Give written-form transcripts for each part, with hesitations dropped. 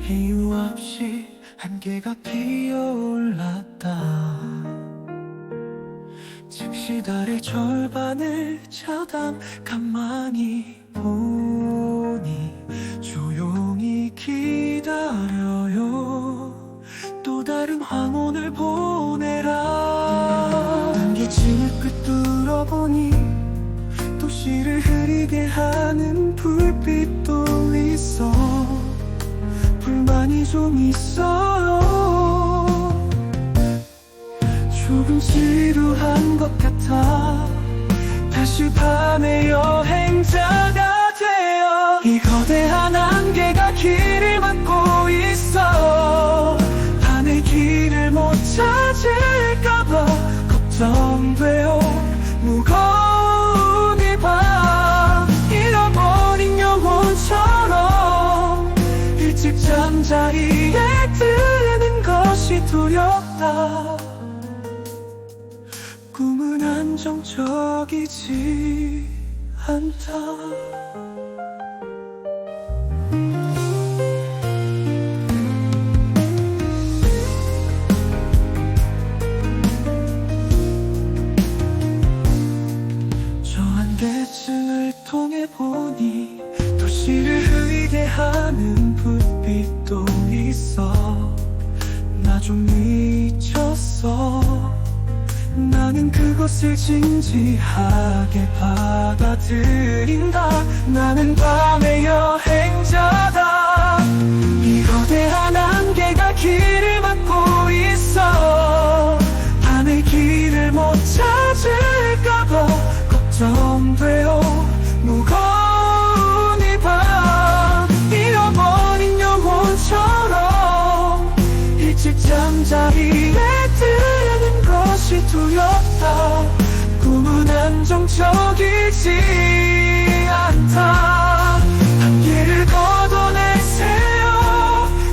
이유 없이 한계가 피어올랐다. 즉시 달의 절반을 차담 가만히 보니 조용히 기다려요. 또 다른 황혼을 보내라. 안개짐을 꿰뚫어보니 도시를 흐리게 하는 불빛도 있어. 불만이 좀 있어요. 조금 지루한 것 같아 다시 밤의 여행자가 되어 이 거대한 안개가 길을 막고 있어. 밤의 길을 못 찾을까봐 걱정돼요. 무거운 이 밤 잃어버린 영혼처럼 일찍 잠자리에 드는 것이 두렵다. 꿈은 안정적이지 않다. 저 안개층을 통해 보니 도시를 흐리게 하는 불빛도 있어. 나 좀 미쳤어. 나는 그것을 진지하게 받아들인다. 나는 밤의 여행자다. 이 거대한 안개가 길을 막고 있어. 밤의 길을 못 찾을까봐 걱정돼요. 무거운 이 밤 잃어버린 영혼처럼 일찍 잠자리에 드는 것이 두렵다. 꿈은 안정적이지 않다. 한계를 걷어내세요.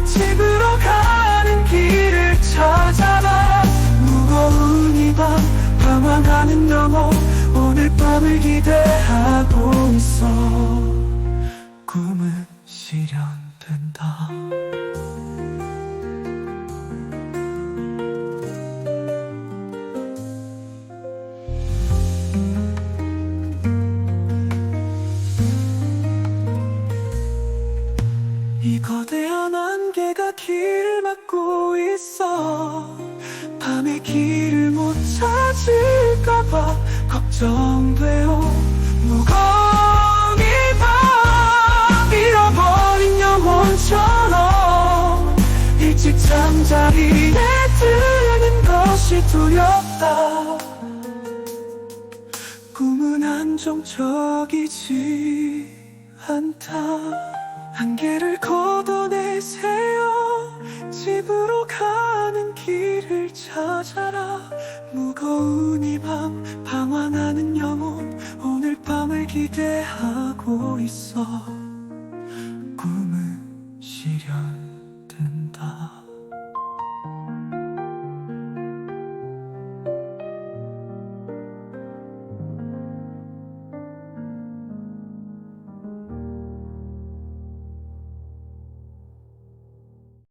집으로 가는 길을 찾아라. 무거운 이 밤 방황하는 영혼 오늘 밤을 기대하고 있어. 꿈은 실현된다. 이 거대한 안개가 길을 막고 있어. 밤의 길을 못 찾을까봐 걱정돼요. 무거운 이 밤 잃어버린 영혼처럼 일찍 잠자리에 드는 것이 두렵다. 꿈은 안정적이지 않다. 한계를 걷어내세요. 집으로 가는 길을 찾아라. 무거운 이 밤 방황하는 영혼 오늘 밤을 기대하고 있어.